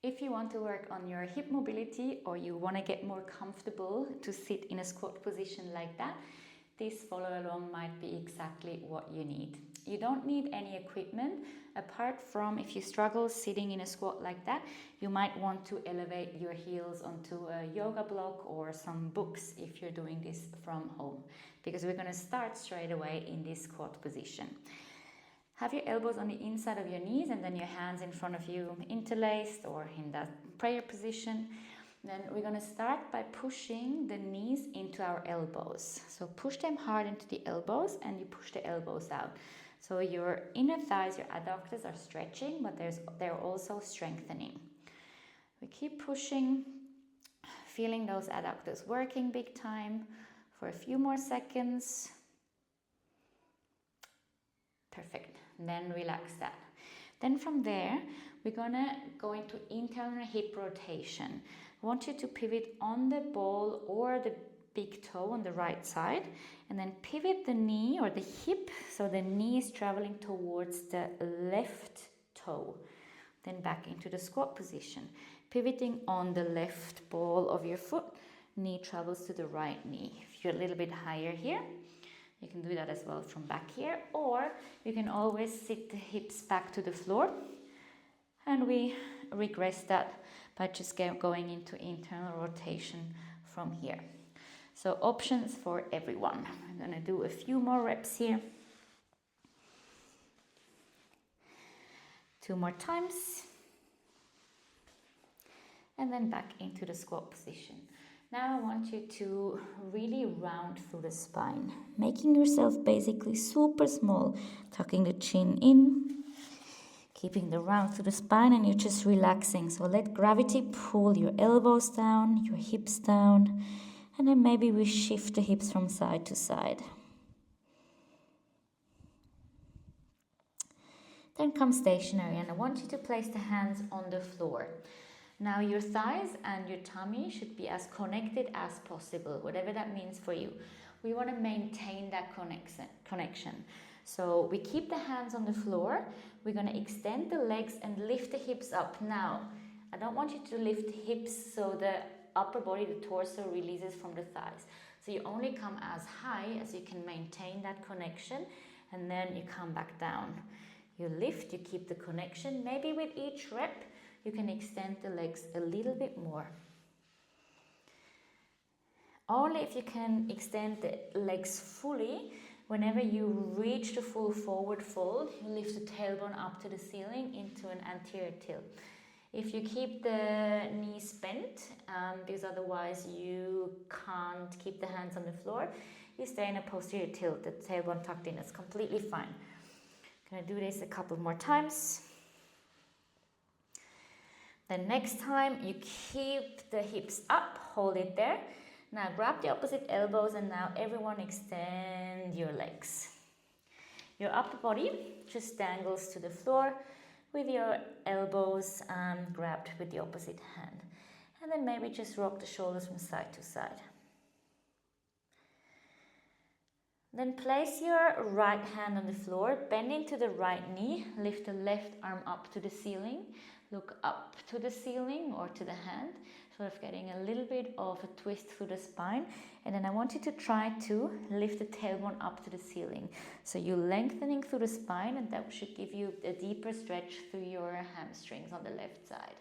If you want to work on your hip mobility or you want to get more comfortable to sit in a squat position like that, this follow along might be exactly what you need. You don't need any equipment apart from if you struggle sitting in a squat like that, you might want to elevate your heels onto a yoga block or some books if you're doing this from home, because we're going to start straight away in this squat position. Have your elbows on the inside of your knees and then your hands in front of you interlaced or in that prayer position. Then we're going to start by pushing the knees into our elbows. So push them hard into the elbows and you push the elbows out. So your inner thighs, your adductors are stretching, but they're also strengthening. We keep pushing, feeling those adductors working big time for a few more seconds. Perfect. And then relax that. Then from there, we're gonna go into internal hip rotation. I want you to pivot on the ball or the big toe on the right side, and then pivot the knee or the hip, so the knee is traveling towards the left toe. Then back into the squat position. Pivoting on the left ball of your foot, knee travels to the right knee. If you're a little bit higher here, you can do that as well from back here, or you can always sit the hips back to the floor, and we regress that by just going into internal rotation from here. So options for everyone. I'm going to do a few more reps here. 2 more times. And then back into the squat position. Now I want you to really round through the spine, making yourself basically super small, tucking the chin in, keeping the round through the spine, and you're just relaxing. So let gravity pull your elbows down, your hips down, and then maybe we shift the hips from side to side. Then come stationary, and I want you to place the hands on the floor. Now your thighs and your tummy should be as connected as possible, whatever that means for you. We want to maintain that connection. So we keep the hands on the floor. We're going to extend the legs and lift the hips up. Now, I don't want you to lift the hips so the upper body, the torso, releases from the thighs. So you only come as high as you can maintain that connection, and then you come back down. You lift, you keep the connection. Maybe with each rep, you can extend the legs a little bit more. Only if you can extend the legs fully, whenever you reach the full forward fold, you lift the tailbone up to the ceiling into an anterior tilt. If you keep the knees bent, because otherwise you can't keep the hands on the floor, you stay in a posterior tilt, the tailbone tucked in. It's completely fine. I'm going to do this a couple more times. Then next time you keep the hips up, hold it there. Now grab the opposite elbows, and now everyone extend your legs. Your upper body just dangles to the floor with your elbows grabbed with the opposite hand. And then maybe just rock the shoulders from side to side. Then place your right hand on the floor, bend into the right knee, lift the left arm up to the ceiling, look up to the ceiling or to the hand, sort of getting a little bit of a twist through the spine. And then I want you to try to lift the tailbone up to the ceiling. So you're lengthening through the spine, and that should give you a deeper stretch through your hamstrings on the left side.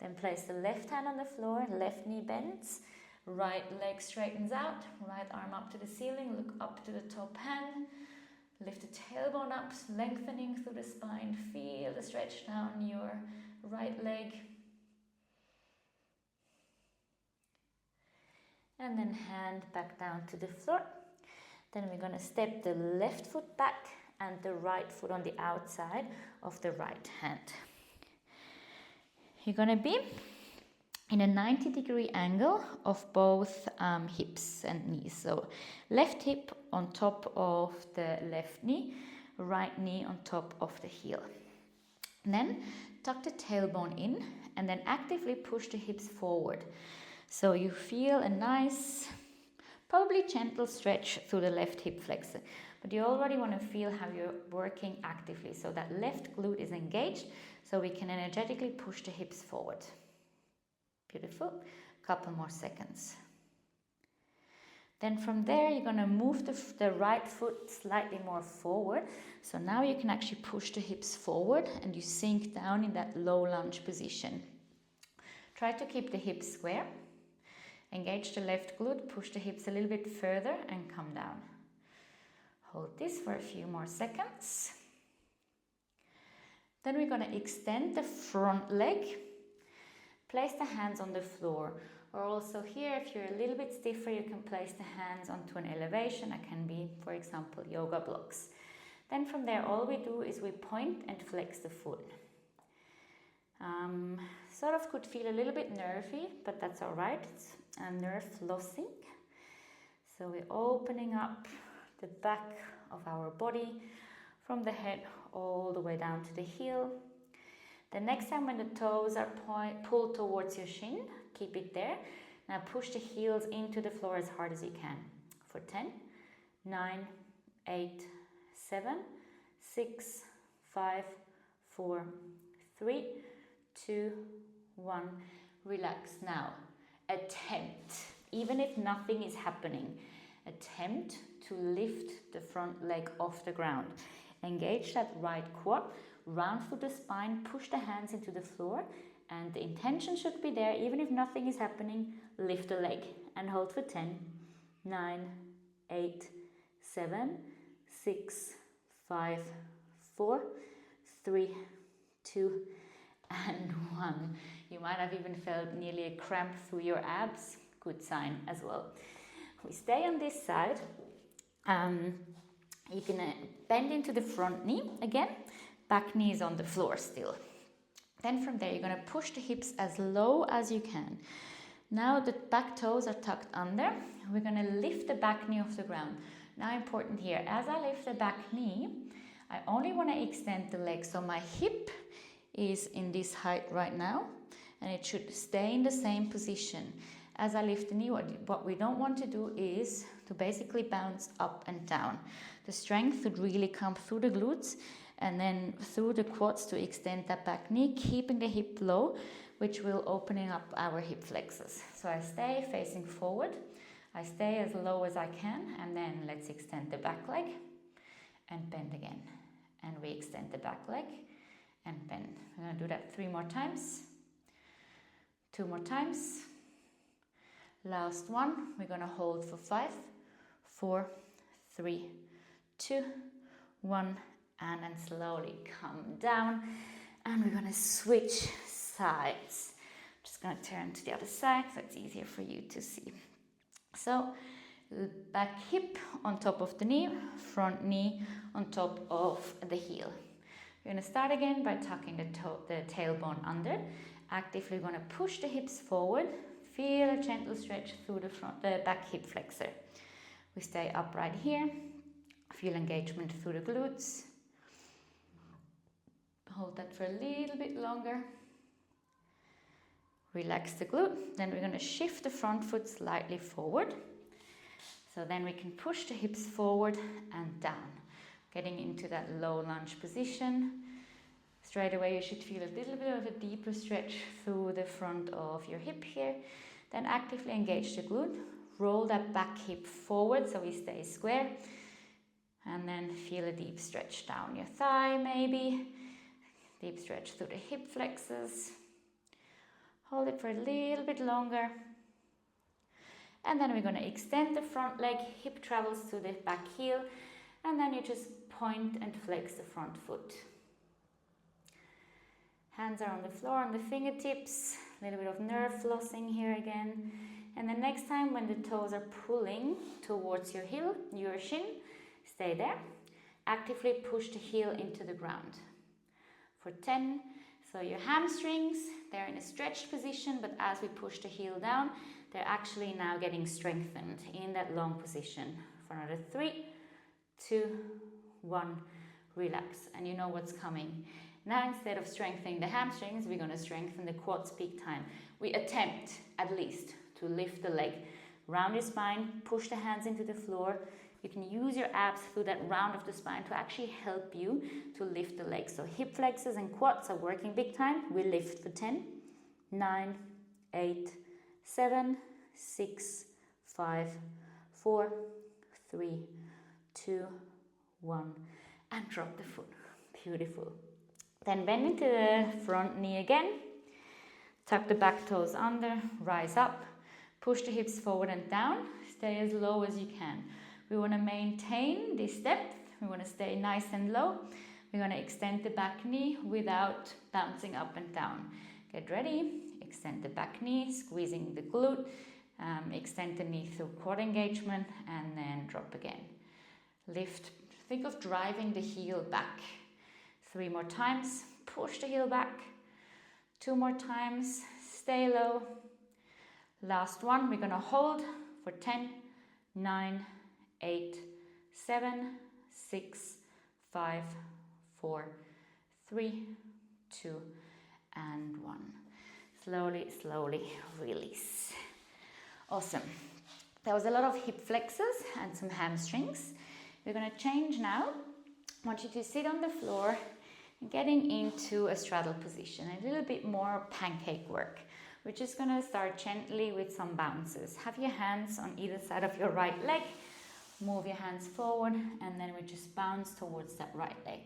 Then place the left hand on the floor, left knee bends, right leg straightens out, right arm up to the ceiling, look up to the top hand, lift the tailbone up, lengthening through the spine, feel the stretch down your right leg. And then hand back down to the floor. Then we're going to step the left foot back and the right foot on the outside of the right hand. You're going to be in a 90-degree angle of both hips and knees. So left hip on top of the left knee, right knee on top of the heel. And then tuck the tailbone in and then actively push the hips forward. So you feel a nice, probably gentle stretch through the left hip flexor. but you already want to feel how you're working actively. So that left glute is engaged, so we can energetically push the hips forward. Beautiful. Couple more seconds. Then from there, you're going to move the right foot slightly more forward. So now you can actually push the hips forward and you sink down in that low lunge position. Try to keep the hips square. Engage the left glute, push the hips a little bit further and come down. Hold this for a few more seconds. Then we're going to extend the front leg. Place the hands on the floor. Or also here, if you're a little bit stiffer, you can place the hands onto an elevation. That can be, for example, yoga blocks. Then from there, all we do is we point and flex the foot. Sort of could feel a little bit nervy, but that's all right. It's a nerve flossing. So we're opening up the back of our body from the head all the way down to the heel. The next time when the toes are pulled towards your shin, keep it there. Now push the heels into the floor as hard as you can. For 10, 9, 8, 7, 6, 5, 4, 3, 2, 1. Relax now. Attempt, even if nothing is happening, attempt to lift the front leg off the ground. Engage that right quad. Round through the spine, push the hands into the floor, and the intention should be there. Even if nothing is happening, lift the leg and hold for 10, 9, 8, 7, 6, 5, 4, 3, 2, and 1. You might have even felt nearly a cramp through your abs. Good sign as well. We stay on this side. You can bend into the front knee again. Back knee is on the floor still. Then from there, you're going to push the hips as low as you can. Now the back toes are tucked under. We're going to lift the back knee off the ground. Now important here, as I lift the back knee, I only want to extend the leg. So my hip is in this height right now, and it should stay in the same position. As I lift the knee, what we don't want to do is to basically bounce up and down. The strength should really come through the glutes and then through the quads to extend that back knee, keeping the hip low, which will opening up our hip flexors. So I stay facing forward. I stay as low as I can, and then let's extend the back leg and bend again. And we extend the back leg and bend. We're going to do that 3 more times. 2 more times. Last one. We're going to hold for 5, 4, 3, 2, 1. And then slowly come down, and we're going to switch sides. Just going to turn to the other side so it's easier for you to see. So back hip on top of the knee, front knee on top of the heel. We're going to start again by tucking the tailbone under. Actively going to push the hips forward. Feel a gentle stretch through the back hip flexor. We stay upright here. Feel engagement through the glutes. Hold that for a little bit longer. Relax the glute. Then we're going to shift the front foot slightly forward. So then we can push the hips forward and down. Getting into that low lunge position. Straight away you should feel a little bit of a deeper stretch through the front of your hip here. Then actively engage the glute. Roll that back hip forward so we stay square. And then feel a deep stretch down your thigh maybe. Deep stretch through the hip flexors. Hold it for a little bit longer. And then we're going to extend the front leg, hip travels to the back heel, and then you just point and flex the front foot. Hands are on the floor, on the fingertips, a little bit of nerve flossing here again. And the next time when the toes are pulling towards your heel, your shin, stay there. Actively push the heel into the ground. For 10, so your hamstrings, they're in a stretched position, but as we push the heel down, they're actually now getting strengthened in that long position. For another 3, 2, 1, relax. And you know what's coming. Now instead of strengthening the hamstrings, we're going to strengthen the quads peak time. We attempt, at least, to lift the leg. Round your spine, push the hands into the floor, You can use your abs through that round of the spine to actually help you to lift the legs. So hip flexors and quads are working big time. We lift for 10, 9, 8, 7, 6, 5, 4, 3, 2, 1, and drop the foot. Beautiful. Then bend into the front knee again. Tuck the back toes under, rise up, push the hips forward and down. Stay as low as you can. We want to maintain this depth. We want to stay nice and low. We're going to extend the back knee without bouncing up and down. Get ready. Extend the back knee, squeezing the glute. Extend the knee through quad engagement and then drop again. Lift. Think of driving the heel back. 3 more times. Push the heel back. 2 more times. Stay low. Last one. We're going to hold for 10, 9, 8, 7, 6, 5, 4, 3, 2, and 1. Slowly, slowly release. Awesome. That was a lot of hip flexors and some hamstrings. We're going to change now. I want you to sit on the floor, getting into a straddle position, a little bit more pancake work. We're just going to start gently with some bounces. Have your hands on either side of your right leg. Move your hands forward, and then we just bounce towards that right leg.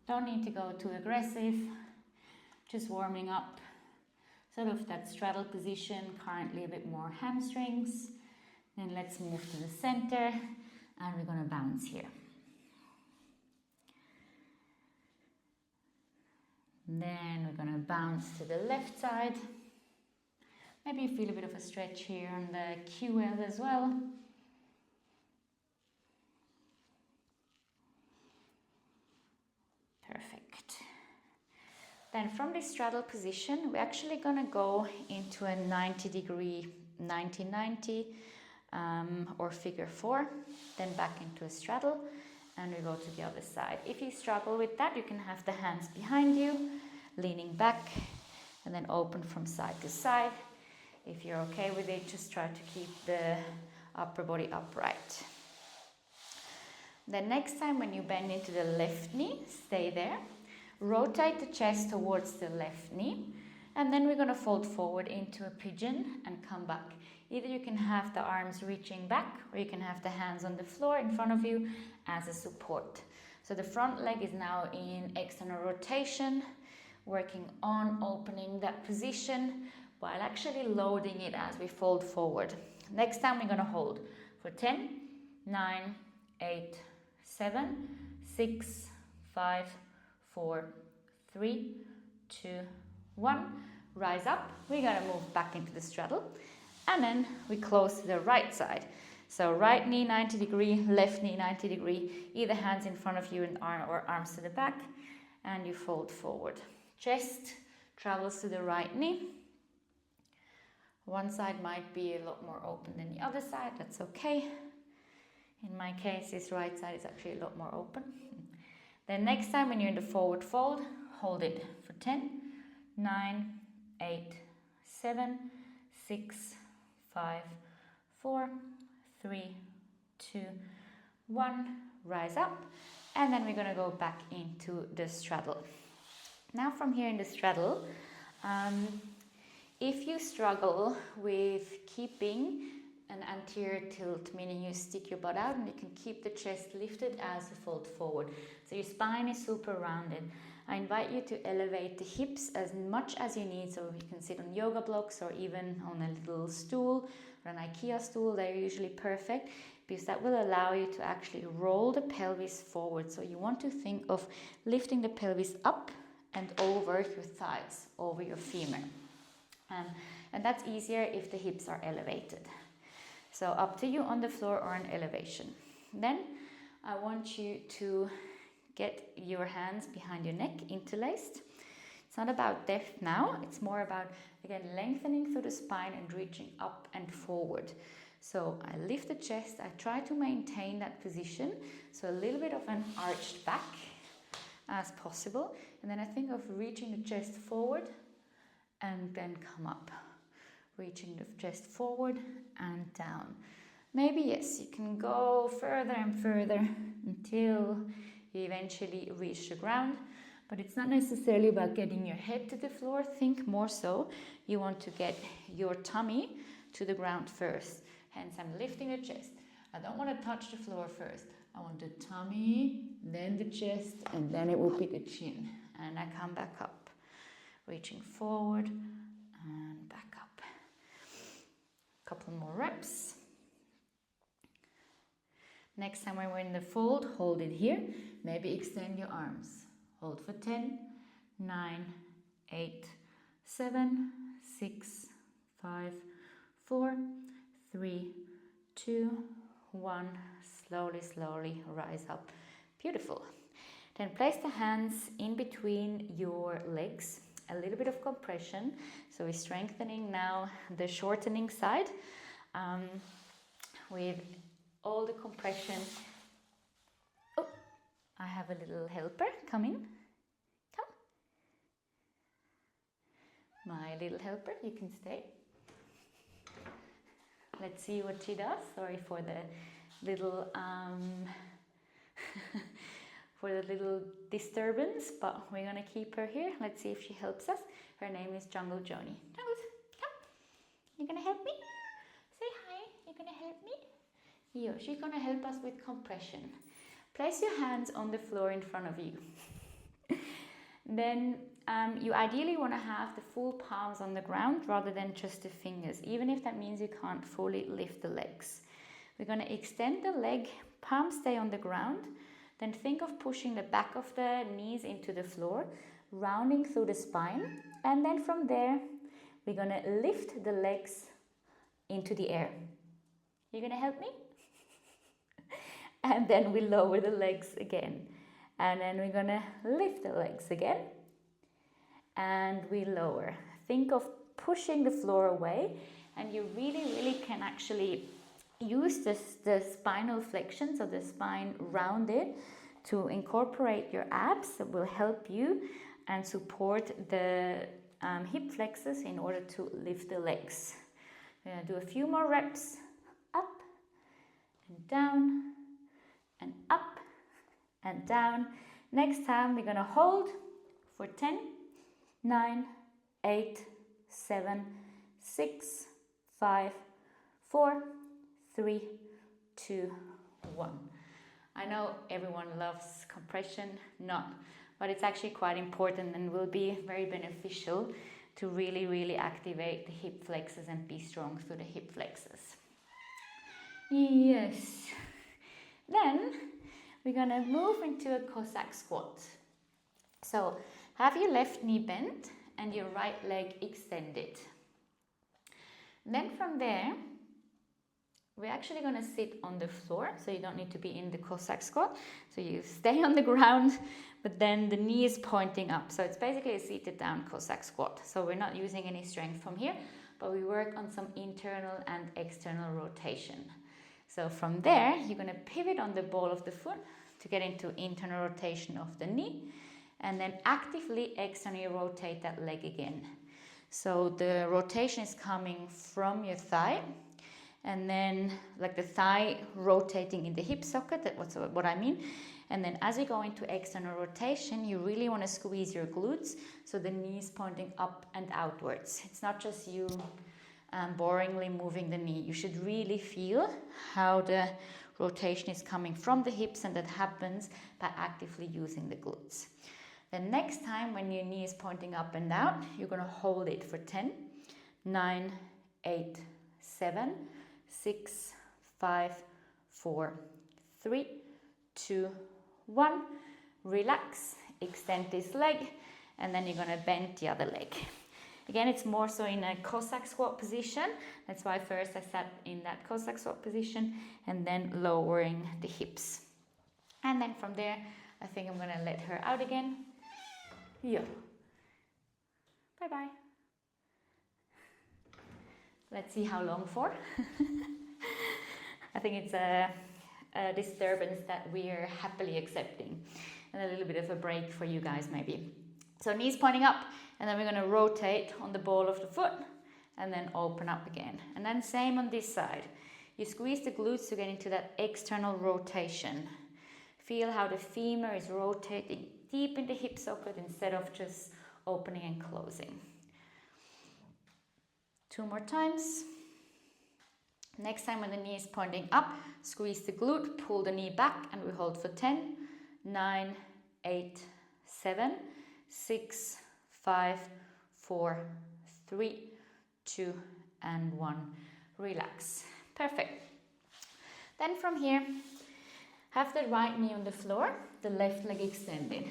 Don't need to go too aggressive, just warming up. Sort of that straddle position, currently a bit more hamstrings. Then let's move to the center, and we're going to bounce here. Then we're going to bounce to the left side. Maybe you feel a bit of a stretch here on the QL as well. Perfect. Then from this straddle position, we're actually going to go into a 90-degree 90-90 or figure 4, then back into a straddle, and we go to the other side. If you struggle with that, you can have the hands behind you, leaning back, and then open from side to side. If you're okay with it, just try to keep the upper body upright. Then next time when you bend into the left knee, stay there. Rotate the chest towards the left knee, and then we're going to fold forward into a pigeon and come back. Either you can have the arms reaching back, or you can have the hands on the floor in front of you as a support. So the front leg is now in external rotation, working on opening that position while actually loading it as we fold forward. Next time we're going to hold for 10, 9, 8, 7, 6, 5, 4, 3, 2, 1. Rise up. We're going to move back into the straddle. And then we close to the right side. So right knee 90 degree, left knee 90 degree, either hands in front of you and arms to the back, and you fold forward. Chest travels to the right knee. One side might be a lot more open than the other side, that's okay. In my case, this right side is actually a lot more open. Then next time when you're in the forward fold, hold it for 10, 9, 8, 7, 6, 5, 4, 3, 2, 1. Rise up, and then we're going to go back into the straddle. Now from here in the straddle, if you struggle with keeping an anterior tilt, meaning you stick your butt out and you can keep the chest lifted as you fold forward, so your spine is super rounded, I invite you to elevate the hips as much as you need. So you can sit on yoga blocks or even on a little stool or an IKEA stool. They're usually perfect because that will allow you to actually roll the pelvis forward. So you want to think of lifting the pelvis up and over your thighs, over your femur. And that's easier if the hips are elevated. So up to you on the floor or an elevation. Then I want you to get your hands behind your neck, interlaced. It's not about depth now, it's more about, again, lengthening through the spine and reaching up and forward. So I lift the chest, I try to maintain that position, so a little bit of an arched back as possible. And then I think of reaching the chest forward and then come up. Reaching the chest forward and down. Maybe yes, you can go further and further until you eventually reach the ground, but it's not necessarily about getting your head to the floor. Think more so you want to get your tummy to the ground first. Hence I'm lifting the chest. I don't want to touch the floor first. I want the tummy, then the chest, and then it will be the chin. And I come back up, reaching forward and back up. Couple more reps. Next time when we're in the fold, hold it here. Maybe extend your arms. Hold for 10, 9, 8, 7, 6, 5, 4, 3, 2, 1. Slowly, slowly rise up. Beautiful. Then place the hands in between your legs. A little bit of compression. So we're strengthening now the shortening side with all the compression. Oh, I have a little helper. Come in. Come. My little helper, you can stay. Let's see what she does. Sorry for the little for the little disturbance, but we're gonna keep her here. Let's see if she helps us. Her name is Jungle Joni. Jungle, come. You gonna help me? Say hi. You gonna help me? Yeah, she's gonna help us with compression. Place your hands on the floor in front of you. Then you ideally want to have the full palms on the ground rather than just the fingers, even if that means you can't fully lift the legs. We're going to extend the leg, palms stay on the ground, then think of pushing the back of the knees into the floor, rounding through the spine, and then from there we're going to lift the legs into the air. You going to help me? And then we lower the legs again. And then we're going to lift the legs again. And we lower. Think of pushing the floor away. And you really can actually use the spinal flexion, so the spine rounded, to incorporate your abs. That will help you and support the hip flexors in order to lift the legs. We're going to do a few more reps. Up and down and up and down. Next time we're going to hold for 10, 9, 8, 7, 6, 5, 4, 3, 2, 1. I know everyone loves compression, not, but it's actually quite important and will be very beneficial to really activate the hip flexors and be strong through the hip flexors. Yes. Then we're going to move into a Cossack squat. So have your left knee bent and your right leg extended. Then from there, we're actually going to sit on the floor, so you don't need to be in the Cossack squat. So you stay on the ground, but then the knee is pointing up. So it's basically a seated down Cossack squat. So we're not using any strength from here, but we work on some internal and external rotation. So from there, you're going to pivot on the ball of the foot to get into internal rotation of the knee, and then actively externally rotate that leg again. So the rotation is coming from your thigh, and then like the thigh rotating in the hip socket, that's what I mean. And then as you go into external rotation, you really want to squeeze your glutes, so the knee is pointing up and outwards. It's not just you boringly moving the knee. You should really feel how the rotation is coming from the hips, and that happens by actively using the glutes. The next time when your knee is pointing up and out, you're going to hold it for 10, 9, 8, 7, 6, 5, 4, 3, 2, 1. Relax, extend this leg, and then you're going to bend the other leg. Again, it's more so in a Cossack squat position. That's why first I sat in that Cossack squat position, and then lowering the hips. And then from there, I think I'm going to let her out again. Yeah. Bye-bye. Let's see how long for. I think it's a disturbance that we are happily accepting, and a little bit of a break for you guys maybe. So knees pointing up, and then we're going to rotate on the ball of the foot and then open up again. And then same on this side. You squeeze the glutes to get into that external rotation. Feel how the femur is rotating deep in the hip socket instead of just opening and closing. 2 more times. Next time when the knee is pointing up, squeeze the glute, pull the knee back, and we hold for 10, 9, 8, 7, 6, 5, 4, 3, 2, and 1. Relax. Perfect. Then from here, have the right knee on the floor, the left leg extended.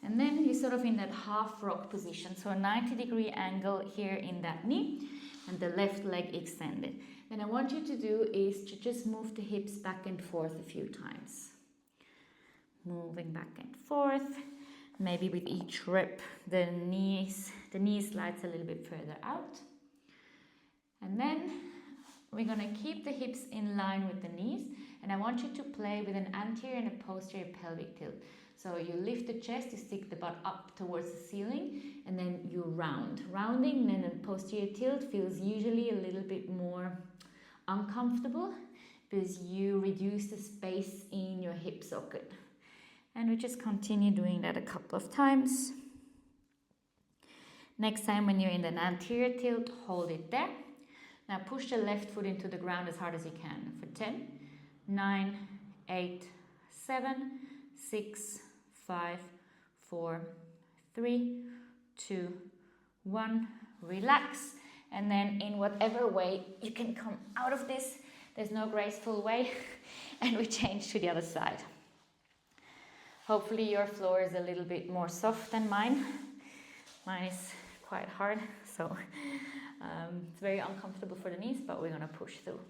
And then you're sort of in that half rock position. So a 90-degree angle here in that knee and the left leg extended. And I want you to do is to just move the hips back and forth a few times. Moving back and forth. Maybe with each rep, the knee slides a little bit further out. And then we're going to keep the hips in line with the knees. And I want you to play with an anterior and a posterior pelvic tilt. So you lift the chest, you stick the butt up towards the ceiling, and then you round. Rounding and then a posterior tilt feels usually a little bit more uncomfortable because you reduce the space in your hip socket. And we just continue doing that a couple of times. Next time when you're in an anterior tilt, hold it there. Now push the left foot into the ground as hard as you can for 10, 9, 8, 7, 6, 5, 4, 3, 2, 1. Relax. And then in whatever way you can come out of this, there's no graceful way, and we change to the other side. Hopefully your floor is a little bit more soft than mine. Mine is quite hard, so it's very uncomfortable for the knees, but we're gonna push through.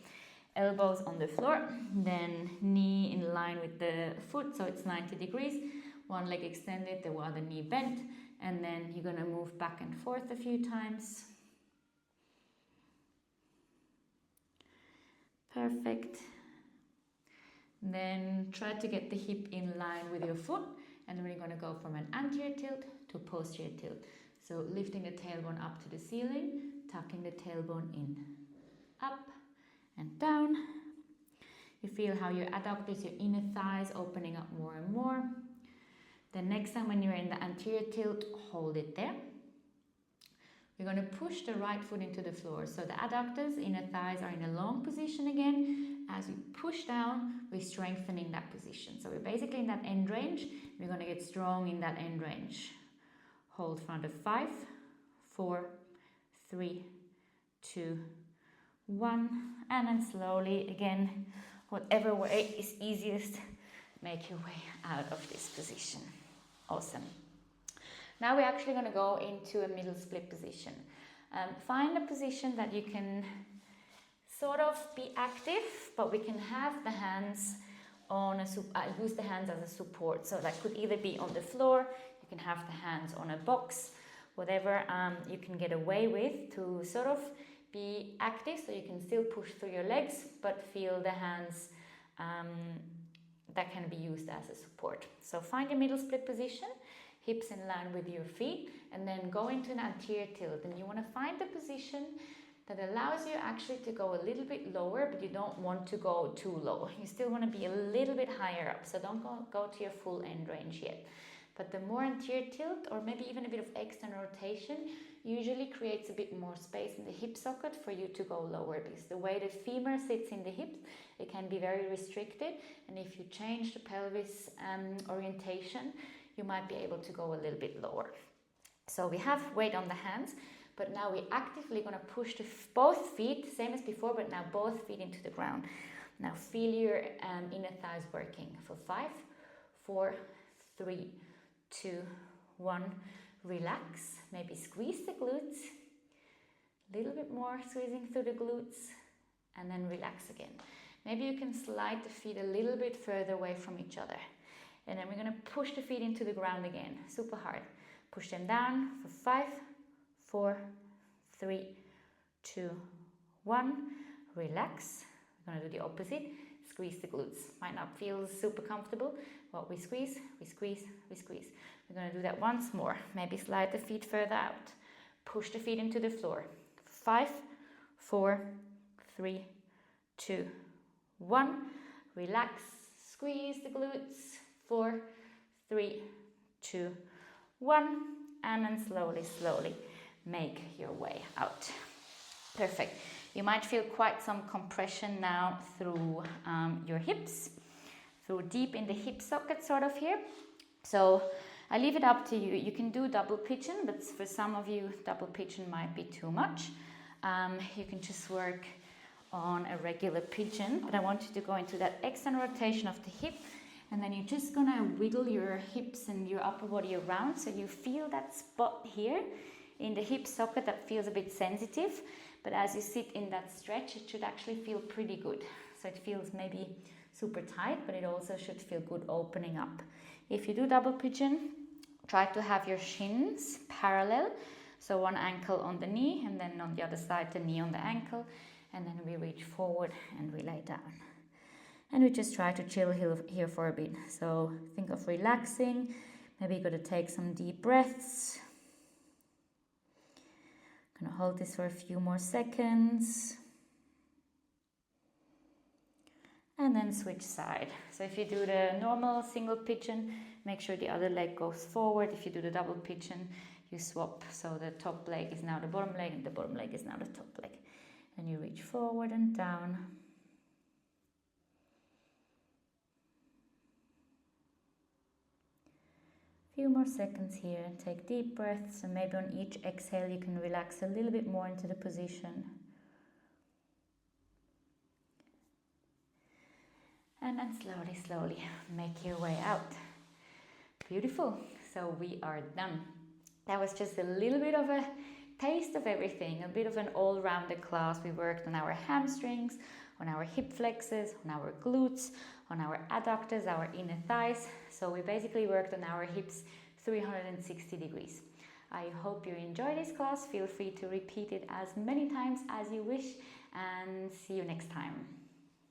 Elbows on the floor, then knee in line with the foot, so it's 90 degrees. One leg extended, the other knee bent, and then you're gonna move back and forth a few times. Perfect. Then try to get the hip in line with your foot, and then we're going to go from an anterior tilt to posterior tilt. So lifting the tailbone up to the ceiling, tucking the tailbone in, up and down. You feel how your adductors, your inner thighs opening up more and more. Then next time when you're in the anterior tilt, hold it there. We're going to push the right foot into the floor. So the adductors, inner thighs are in a long position again. As we push down, we're strengthening that position. So we're basically in that end range. We're going to get strong in that end range. Hold front of 5, 4, 3, 2, 1. And then slowly, again, whatever way is easiest, make your way out of this position. Awesome. Now we're actually going to go into a middle split position. Find a position that you can sort of be active, but we can have the hands on use the hands as a support. So that could either be on the floor, you can have the hands on a box, whatever you can get away with to sort of be active, so you can still push through your legs, but feel the hands that can be used as a support. So find your middle split position. Hips in line with your feet, and then go into an anterior tilt. And you want to find the position that allows you actually to go a little bit lower, but you don't want to go too low. You still want to be a little bit higher up, so don't go to your full end range yet. But the more anterior tilt, or maybe even a bit of external rotation, usually creates a bit more space in the hip socket for you to go lower, because the way the femur sits in the hips, it can be very restricted, and if you change the pelvis orientation, you might be able to go a little bit lower. So we have weight on the hands, but now we're actively going to push both feet, same as before, but now both feet into the ground. Now feel your inner thighs working for 5, 4, 3, 2, 1. Relax. Maybe squeeze the glutes. A little bit more squeezing through the glutes, and then relax again. Maybe you can slide the feet a little bit further away from each other. And then we're going to push the feet into the ground again, super hard. Push them down for 5, 4, 3, 2, 1. Relax. We're going to do the opposite. Squeeze the glutes. Might not feel super comfortable, but we squeeze, we squeeze, we squeeze. We're going to do that once more. Maybe slide the feet further out. Push the feet into the floor. 5, 4, 3, 2, 1. Relax, squeeze the glutes. 4, 3, 2, 1. And then slowly, slowly make your way out. Perfect. You might feel quite some compression now through your hips, through deep in the hip socket sort of here. So I leave it up to you. You can do double pigeon, but for some of you, double pigeon might be too much. You can just work on a regular pigeon, but I want you to go into that external rotation of the hip, and then you're just gonna wiggle your hips and your upper body around so you feel that spot here in the hip socket that feels a bit sensitive, but as you sit in that stretch, it should actually feel pretty good. So it feels maybe super tight, but it also should feel good opening up. If you do double pigeon, try to have your shins parallel, so one ankle on the knee, and then on the other side, the knee on the ankle, and then we reach forward and we lay down. And we just try to chill here for a bit. So think of relaxing. Maybe you're going to take some deep breaths. Gonna hold this for a few more seconds. And then switch side. So if you do the normal single pigeon, make sure the other leg goes forward. If you do the double pigeon, you swap. So the top leg is now the bottom leg and the bottom leg is now the top leg. And you reach forward and down. Few more seconds here. Take deep breaths, and maybe on each exhale you can relax a little bit more into the position. And then slowly, slowly make your way out. Beautiful. So we are done. That was just a little bit of a taste of everything, a bit of an all-rounded class. We worked on our hamstrings, on our hip flexors, on our glutes, on our adductors, our inner thighs. So we basically worked on our hips 360 degrees. I hope you enjoy this class. Feel free to repeat it as many times as you wish, and see you next time.